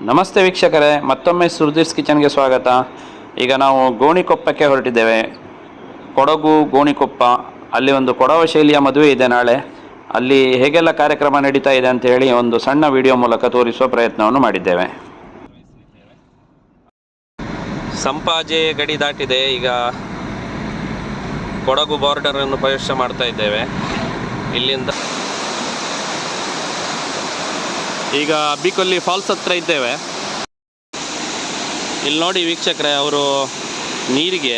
ನಮಸ್ತೆ ವೀಕ್ಷಕರೇ, ಮತ್ತೊಮ್ಮೆ ಸುರ್ದೀಸ್ ಕಿಚನ್ಗೆ ಸ್ವಾಗತ. ಈಗ ನಾವು ಗೋಣಿಕೊಪ್ಪಕ್ಕೆ ಹೊರಟಿದ್ದೇವೆ. ಕೊಡಗು ಗೋಣಿಕೊಪ್ಪ, ಅಲ್ಲಿ ಒಂದು ಕೊಡವ ಶೈಲಿಯ ಮದುವೆ ಇದೆ ನಾಳೆ. ಅಲ್ಲಿ ಹೇಗೆಲ್ಲ ಕಾರ್ಯಕ್ರಮ ನಡೀತಾ ಇದೆ ಅಂತ ಹೇಳಿ ಒಂದು ಸಣ್ಣ ವಿಡಿಯೋ ಮೂಲಕ ತೋರಿಸುವ ಪ್ರಯತ್ನವನ್ನು ಮಾಡಿದ್ದೇವೆ. ಸಂಪಾಜೆ ಗಡಿ ದಾಟಿದೆ. ಈಗ ಕೊಡಗು ಬಾರ್ಡರನ್ನು ಪ್ರವೇಶ ಮಾಡ್ತಾ ಇದ್ದೇವೆ. ಇಲ್ಲಿಂದ ಈಗ ಅಬ್ಬಿಕೊಲ್ಲಿ ಫಾಲ್ಸ್ ಹತ್ರ ಇದ್ದೇವೆ. ಇಲ್ಲಿ ನೋಡಿ ವೀಕ್ಷಕರೇ, ಅವರು ನೀರಿಗೆ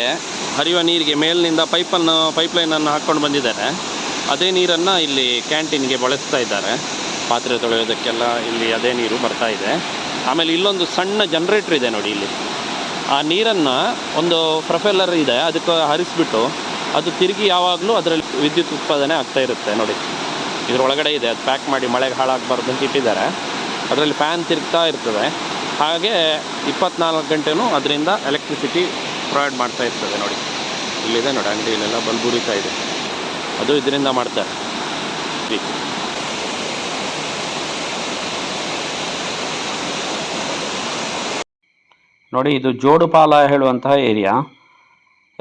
ಹರಿಯುವ ನೀರಿಗೆ ಮೇಲಿನಿಂದ ಪೈಪ್ಲೈನನ್ನು ಹಾಕ್ಕೊಂಡು ಬಂದಿದ್ದಾರೆ. ಅದೇ ನೀರನ್ನು ಇಲ್ಲಿ ಕ್ಯಾಂಟೀನ್ಗೆ ಬಳಸ್ತಾ ಇದ್ದಾರೆ. ಪಾತ್ರೆ ತೊಳೆಯೋದಕ್ಕೆಲ್ಲ ಇಲ್ಲಿ ಅದೇ ನೀರು ಬರ್ತಾ ಇದೆ. ಆಮೇಲೆ ಇಲ್ಲೊಂದು ಸಣ್ಣ ಜನ್ರೇಟ್ರ್ ಇದೆ ನೋಡಿ. ಇಲ್ಲಿ ಆ ನೀರನ್ನು ಒಂದು ಪ್ರೊಪೆಲ್ಲರ್ ಇದೆ, ಅದಕ್ಕೆ ಹರಿಸ್ಬಿಟ್ಟು ಅದು ತಿರುಗಿ ಯಾವಾಗಲೂ ಅದರಲ್ಲಿ ವಿದ್ಯುತ್ ಉತ್ಪಾದನೆ ಆಗ್ತಾ ಇರುತ್ತೆ ನೋಡಿ. ಇದರೊಳಗಡೆ ಇದೆ, ಅದು ಪ್ಯಾಕ್ ಮಾಡಿ ಮಳೆಗೆ ಹಾಳಾಗಬಾರ್ದು ಅಂತ ಇಟ್ಟಿದ್ದಾರೆ. ಅದರಲ್ಲಿ ಫ್ಯಾನ್ ತಿರುಗ್ತಾ ಇರ್ತದೆ. ಹಾಗೆ 24 ಗಂಟೆನೂ ಅದರಿಂದ ಎಲೆಕ್ಟ್ರಿಸಿಟಿ ಪ್ರೊವೈಡ್ ಮಾಡ್ತಾ ಇರ್ತದೆ ನೋಡಿ. ಇಲ್ಲಿದೆ ನೋಡಿ, ಅಂಗಡಿಯಲ್ಲೆಲ್ಲ ಬಲ್ಬ್ ಉರಿತಾ ಇದೆ, ಅದು ಇದರಿಂದ ಮಾಡ್ತಾರೆ. ನೋಡಿ, ಇದು ಜೋಡುಪಾಲ ಹೇಳುವಂತಹ ಏರಿಯಾ.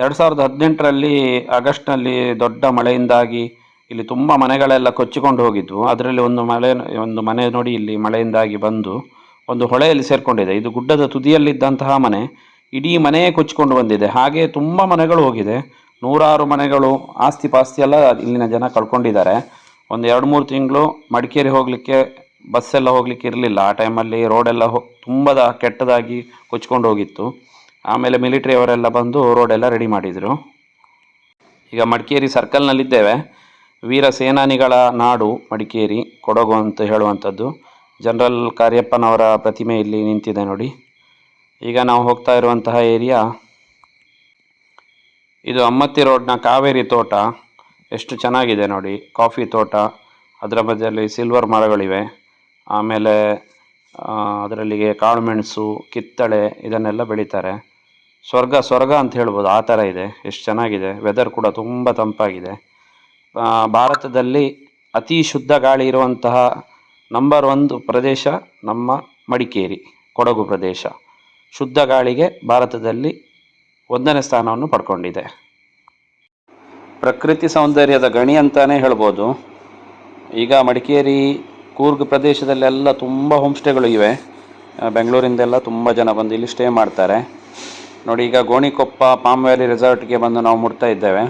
2018ರಲ್ಲಿ ಆಗಸ್ಟ್ನಲ್ಲಿ ದೊಡ್ಡ ಮಳೆಯಿಂದಾಗಿ ಇಲ್ಲಿ ತುಂಬ ಮನೆಗಳೆಲ್ಲ ಕೊಚ್ಚಿಕೊಂಡು ಹೋಗಿದ್ವು. ಅದರಲ್ಲಿ ಒಂದು ಮನೆ ನೋಡಿ, ಇಲ್ಲಿ ಮಳೆಯಿಂದಾಗಿ ಬಂದು ಒಂದು ಹೊಳೆಯಲ್ಲಿ ಸೇರಿಕೊಂಡಿದೆ. ಇದು ಗುಡ್ಡದ ತುದಿಯಲ್ಲಿದ್ದಂತಹ ಮನೆ, ಇಡೀ ಮನೆಯೇ ಕೊಚ್ಚಿಕೊಂಡು ಬಂದಿದೆ. ಹಾಗೆ ತುಂಬ ಮನೆಗಳು ಹೋಗಿದೆ, ನೂರಾರು ಮನೆಗಳು, ಆಸ್ತಿ ಪಾಸ್ತಿ ಎಲ್ಲ ಇಲ್ಲಿನ ಜನ ಕಳ್ಕೊಂಡಿದ್ದಾರೆ. ಒಂದು 2-3 ತಿಂಗಳು ಮಡಿಕೇರಿ ಹೋಗಲಿಕ್ಕೆ ಬಸ್ಸೆಲ್ಲ ಹೋಗಲಿಕ್ಕೆ ಇರಲಿಲ್ಲ. ಆ ಟೈಮಲ್ಲಿ ರೋಡೆಲ್ಲ ತುಂಬ ಕೆಟ್ಟದಾಗಿ ಕೊಚ್ಕೊಂಡು ಹೋಗಿತ್ತು. ಆಮೇಲೆ ಮಿಲಿಟ್ರಿ ಅವರೆಲ್ಲ ಬಂದು ರೋಡೆಲ್ಲ ರೆಡಿ ಮಾಡಿದರು. ಈಗ ಮಡಿಕೇರಿ ಸರ್ಕಲ್ನಲ್ಲಿದ್ದೇವೆ. ವೀರ ಸೇನಾನಿಗಳ ನಾಡು ಮಡಿಕೇರಿ, ಕೊಡಗು ಅಂತ ಹೇಳುವಂಥದ್ದು. ಜನರಲ್ ಕಾರ್ಯಪ್ಪನವರ ಪ್ರತಿಮೆ ಇಲ್ಲಿ ನಿಂತಿದೆ ನೋಡಿ. ಈಗ ನಾವು ಹೋಗ್ತಾ ಇರುವಂತಹ ಏರಿಯಾ ಇದು ಅಮ್ಮತ್ತಿ ರೋಡ್ನ ಕಾವೇರಿ ತೋಟ. ಎಷ್ಟು ಚೆನ್ನಾಗಿದೆ ನೋಡಿ, ಕಾಫಿ ತೋಟ, ಅದರ ಮಧ್ಯದಲ್ಲಿ ಸಿಲ್ವರ್ ಮರಗಳಿವೆ. ಆಮೇಲೆ ಅದರಲ್ಲಿಗೆ ಕಾಳುಮೆಣಸು, ಕಿತ್ತಳೆ ಇದನ್ನೆಲ್ಲ ಬೆಳೀತಾರೆ. ಸ್ವರ್ಗ ಅಂತ ಹೇಳ್ಬೋದು, ಆ ಥರ ಇದೆ. ಎಷ್ಟು ಚೆನ್ನಾಗಿದೆ. ವೆದರ್ ಕೂಡ ತುಂಬ ತಂಪಾಗಿದೆ. ಭಾರತದಲ್ಲಿ ಅತಿ ಶುದ್ಧ ಗಾಳಿ ಇರುವಂತಹ ನಂಬರ್ 1 ಪ್ರದೇಶ ನಮ್ಮ ಮಡಿಕೇರಿ, ಕೊಡಗು ಪ್ರದೇಶ. ಶುದ್ಧ ಗಾಳಿಗೆ ಭಾರತದಲ್ಲಿ 1ನೇ ಸ್ಥಾನವನ್ನು ಪಡ್ಕೊಂಡಿದೆ. ಪ್ರಕೃತಿ ಸೌಂದರ್ಯದ ಗಣಿ ಅಂತಲೇ ಹೇಳ್ಬೋದು. ಈಗ ಮಡಿಕೇರಿ, ಕೂರ್ಗ್ ಪ್ರದೇಶದಲ್ಲೆಲ್ಲ ತುಂಬ ಹೋಮ್ ಸ್ಟೇಗಳು ಇವೆ. ಬೆಂಗಳೂರಿಂದೆಲ್ಲ ತುಂಬ ಜನ ಬಂದು ಇಲ್ಲಿ ಸ್ಟೇ ಮಾಡ್ತಾರೆ ನೋಡಿ. ಈಗ ಗೋಣಿಕೊಪ್ಪ ಪಾಮ್ ವ್ಯಾಲಿ ರೆಸಾರ್ಟ್ಗೆ ಬಂದು ನಾವು ಮುಟ್ತಾ ಇದ್ದೇವೆ.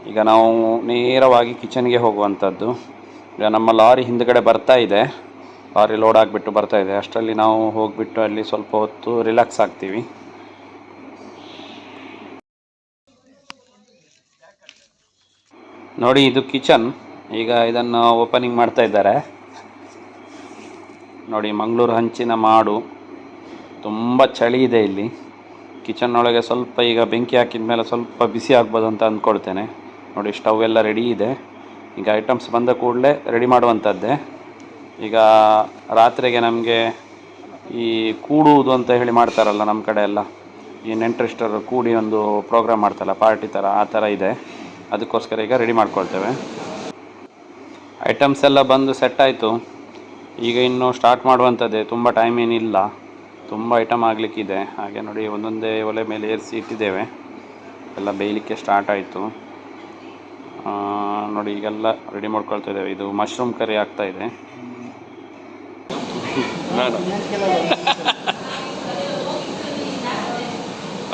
ಈಗ ನಾವು ನೇರವಾಗಿ ಕಿಚನ್ಗೆ ಹೋಗುವಂಥದ್ದು. ಈಗ ನಮ್ಮ ಲಾರಿ ಹಿಂದ್ಗಡೆ ಬರ್ತಾ ಇದೆ, ಲಾರಿ ಲೋಡ್ ಆಗಿಬಿಟ್ಟು ಬರ್ತಾ ಇದೆ. ಅಷ್ಟರಲ್ಲಿ ನಾವು ಹೋಗಿಬಿಟ್ಟು ಅಲ್ಲಿ ಸ್ವಲ್ಪ ಹೊತ್ತು ರಿಲ್ಯಾಕ್ಸ್ ಆಗ್ತೀವಿ. ನೋಡಿ, ಇದು ಕಿಚನ್. ಈಗ ಇದನ್ನು ಓಪನಿಂಗ್ ಮಾಡ್ತಾ ಇದ್ದಾರೆ ನೋಡಿ. ಮಂಗಳೂರು ಹಂಚಿನ ಮಾಡು, ತುಂಬ ಚಳಿ ಇದೆ ಇಲ್ಲಿ. ಕಿಚನ್ ಒಳಗೆ ಸ್ವಲ್ಪ ಈಗ ಬೆಂಕಿ ಹಾಕಿದ ಮೇಲೆ ಸ್ವಲ್ಪ ಬಿಸಿ ಆಗ್ಬೋದು ಅಂತ ಅಂದ್ಕೊಳ್ತೇನೆ ನೋಡಿ. ಸ್ಟವ್ ಎಲ್ಲ ರೆಡಿ ಇದೆ. ಈಗ ಐಟಮ್ಸ್ ಬಂದ ಕೂಡಲೇ ರೆಡಿ ಮಾಡುವಂಥದ್ದೇ. ಈಗ ರಾತ್ರಿಗೆ ನಮಗೆ ಈ ಕೂಡುವುದು ಅಂತ ಹೇಳಿ ಮಾಡ್ತಾರಲ್ಲ ನಮ್ಮ ಕಡೆ ಎಲ್ಲ, ಈ ನೆಂಟರಿಷ್ಟರು ಕೂಡಿ ಒಂದು ಪ್ರೋಗ್ರಾಮ್ ಮಾಡ್ತಾರಲ್ಲ, ಪಾರ್ಟಿ ಥರ, ಆ ಥರ ಇದೆ. ಅದಕ್ಕೋಸ್ಕರ ಈಗ ರೆಡಿ ಮಾಡ್ಕೊಳ್ತೇವೆ. ಐಟಮ್ಸ್ ಎಲ್ಲ ಬಂದು ಸೆಟ್ ಆಯಿತು. ಈಗ ಇನ್ನು ಸ್ಟಾರ್ಟ್ ಮಾಡುವಂಥದ್ದೇ. ತುಂಬ ಟೈಮ್ ಏನಿಲ್ಲ, ತುಂಬ ಐಟಮ್ ಆಗಲಿಕ್ಕಿದೆ. ಹಾಗೆ ನೋಡಿ, ಒಂದೊಂದೇ ಒಲೆ ಮೇಲೆ ಏರಿಸಿ ಇಟ್ಟಿದ್ದೇವೆ. ಎಲ್ಲ ಬೇಯಲಿಕ್ಕೆ ಸ್ಟಾರ್ಟ್ ಆಯಿತು ನೋಡಿ. ಈಗೆಲ್ಲ ರೆಡಿ ಮಾಡ್ಕೊಳ್ತಾ ಇದ್ದೇವೆ. ಇದು ಮಶ್ರೂಮ್ ಕರಿ ಆಗ್ತಾ ಇದೆ.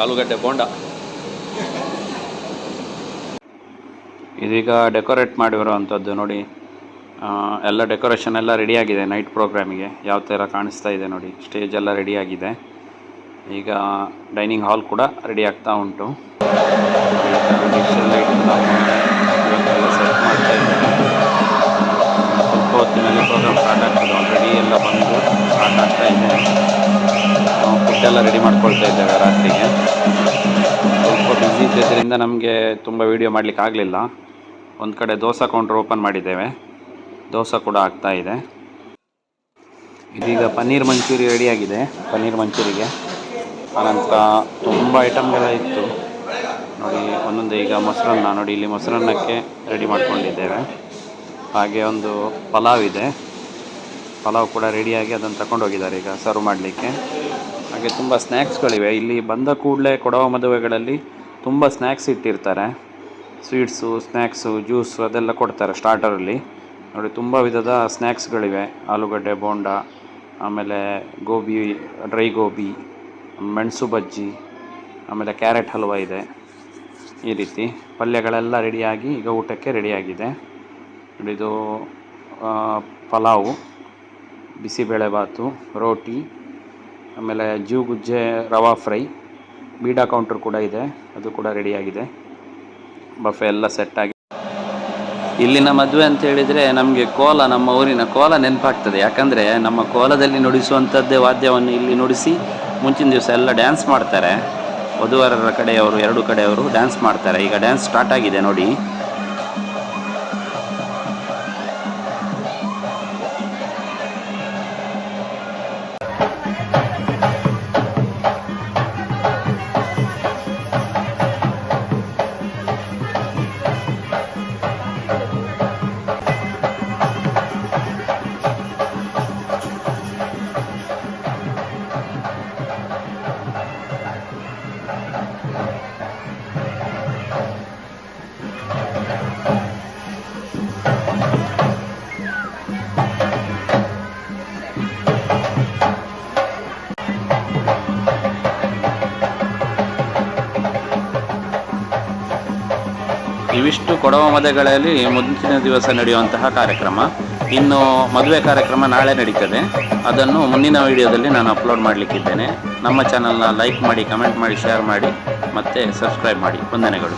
ಆಲೂಗಡ್ಡೆ ಬೋಂಡ. ಇದೀಗ ಡೆಕೋರೇಟ್ ಮಾಡಿರುವಂಥದ್ದು ನೋಡಿ. ಎಲ್ಲ ಡೆಕೋರೇಷನ್ ಎಲ್ಲ ರೆಡಿಯಾಗಿದೆ ನೈಟ್ ಪ್ರೋಗ್ರಾಮಿಗೆ. ಯಾವ ಥರ ಕಾಣಿಸ್ತಾ ಇದೆ ನೋಡಿ. ಸ್ಟೇಜ್ ಎಲ್ಲ ರೆಡಿಯಾಗಿದೆ. ಈಗ ಡೈನಿಂಗ್ ಹಾಲ್ ಕೂಡ ರೆಡಿ ಆಗ್ತಾ ಉಂಟು. ಸೆಟ್ ಮಾಡ್ತಾ ಇದ್ದಾರೆ. ಸ್ವಲ್ಪ ಹೊತ್ತಿನಲ್ಲಿ ಪ್ರೋಗ್ರಾಮ್ ಸ್ಟಾರ್ಟ್ ಆಗ್ತದೆ. ಆಲ್ರೆಡಿ ಎಲ್ಲ ಬಂದು ಸ್ಟಾರ್ಟ್ ಆಗ್ತಾ ಇದೆ. ನಾವು ಫುಡ್ಡೆಲ್ಲ ರೆಡಿ ಮಾಡ್ಕೊಳ್ತಾ ಇದ್ದೇವೆ ರಾತ್ರಿಗೆ. ಸ್ವಲ್ಪ ಬ್ಯುಸಿ ಇದ್ದರಿಂದ ನಮಗೆ ತುಂಬ ವೀಡಿಯೋ ಮಾಡಲಿಕ್ಕೆ ಆಗಲಿಲ್ಲ. ಒಂದು ಕಡೆ ದೋಸೆ ಕೌಂಟ್ರ್ ಓಪನ್ ಮಾಡಿದ್ದೇವೆ, ದೋಸೆ ಕೂಡ ಆಗ್ತಾ ಇದೆ. ಇದೀಗ ಪನ್ನೀರ್ ಮಂಚೂರಿ ರೆಡಿಯಾಗಿದೆ. ಪನ್ನೀರ್ ಮಂಚೂರಿಗೆ ಆನಂತರ ತುಂಬ ಐಟಮ್ಗೆಲ್ಲ ಇತ್ತು ನೋಡಿ. ಒಂದೊಂದು ಈಗ ಮೊಸರನ್ನ ನೋಡಿ, ಇಲ್ಲಿ ಮೊಸರನ್ನಕ್ಕೆ ರೆಡಿ ಮಾಡ್ಕೊಂಡಿದ್ದೇವೆ. ಹಾಗೆ ಒಂದು ಪಲಾವ್ ಇದೆ. ಪಲಾವ್ ಕೂಡ ರೆಡಿಯಾಗಿ ಅದನ್ನು ತಗೊಂಡೋಗಿದ್ದಾರೆ ಈಗ ಸರ್ವ್ ಮಾಡಲಿಕ್ಕೆ. ಹಾಗೆ ತುಂಬ ಸ್ನ್ಯಾಕ್ಸ್ಗಳಿವೆ. ಇಲ್ಲಿ ಬಂದ ಕೂಡಲೇ ಕೊಡವ ಮದುವೆಗಳಲ್ಲಿ ತುಂಬ ಸ್ನ್ಯಾಕ್ಸ್ ಇಟ್ಟಿರ್ತಾರೆ. ಸ್ವೀಟ್ಸು, ಸ್ನ್ಯಾಕ್ಸು, ಜ್ಯೂಸು ಅದೆಲ್ಲ ಕೊಡ್ತಾರೆ ಸ್ಟಾರ್ಟರಲ್ಲಿ. ನೋಡಿ ತುಂಬ ವಿಧದ ಸ್ನ್ಯಾಕ್ಸ್ಗಳಿವೆ. ಆಲೂಗಡ್ಡೆ ಬೋಂಡ, ಆಮೇಲೆ ಗೋಬಿ, ಡ್ರೈ ಗೋಬಿ, ಮೆಣಸು ಬಜ್ಜಿ, ಆಮೇಲೆ ಕ್ಯಾರೆಟ್ ಹಲ್ವ ಇದೆ. ಈ ರೀತಿ ಪಲ್ಯಗಳೆಲ್ಲ ರೆಡಿಯಾಗಿ ಈಗ ಊಟಕ್ಕೆ ರೆಡಿಯಾಗಿದೆ. ಇದು ಪಲಾವು, ಬಿಸಿಬೇಳೆಬಾತು, ರೋಟಿ, ಆಮೇಲೆ ಜೂಗುಜ್ಜೆ, ರವಾ ಫ್ರೈ, ಬೀಡಾ ಕೌಂಟರ್ ಕೂಡ ಇದೆ, ಅದು ಕೂಡ ರೆಡಿಯಾಗಿದೆ. ಬಫೆ ಎಲ್ಲ ಸೆಟ್ಟಾಗಿ. ಇಲ್ಲಿನ ಮದುವೆ ಅಂತ ಹೇಳಿದರೆ ನಮಗೆ ಕೋಲ, ನಮ್ಮ ಊರಿನ ಕೋಲ ನೆನಪಾಗ್ತದೆ. ಯಾಕಂದರೆ ನಮ್ಮ ಕೋಲದಲ್ಲಿ ನುಡಿಸುವಂಥದ್ದೇ ವಾದ್ಯವನ್ನು ಇಲ್ಲಿ ನುಡಿಸಿ ಮುಂಚಿನ ದಿವಸ ಎಲ್ಲ ಡ್ಯಾನ್ಸ್ ಮಾಡ್ತಾರೆ. ವಧುವರರ ಕಡೆಯವರು, ಎರಡು ಕಡೆಯವರು ಡ್ಯಾನ್ಸ್ ಮಾಡ್ತಾರೆ. ಈಗ ಡ್ಯಾನ್ಸ್ ಸ್ಟಾರ್ಟ್ ಆಗಿದೆ ನೋಡಿ. ಇವಿಷ್ಟು ಕೊಡವ ಮದುವೆಗಳಲ್ಲಿ ಮುಂಚಿನ ದಿವಸ ನಡೆಯುವಂತಹ ಕಾರ್ಯಕ್ರಮ. ಇನ್ನು ಮದುವೆ ಕಾರ್ಯಕ್ರಮ ನಾಳೆ ನಡೀತದೆ. ಅದನ್ನು ಮುಂದಿನ ವಿಡಿಯೋದಲ್ಲಿ ನಾನು ಅಪ್ಲೋಡ್ ಮಾಡಲಿಕ್ಕಿದ್ದೇನೆ. ನಮ್ಮ ಚಾನಲ್ನ ಲೈಕ್ ಮಾಡಿ, ಕಮೆಂಟ್ ಮಾಡಿ, ಶೇರ್ ಮಾಡಿ ಮತ್ತು ಸಬ್ಸ್ಕ್ರೈಬ್ ಮಾಡಿ. ವಂದನೆಗಳು.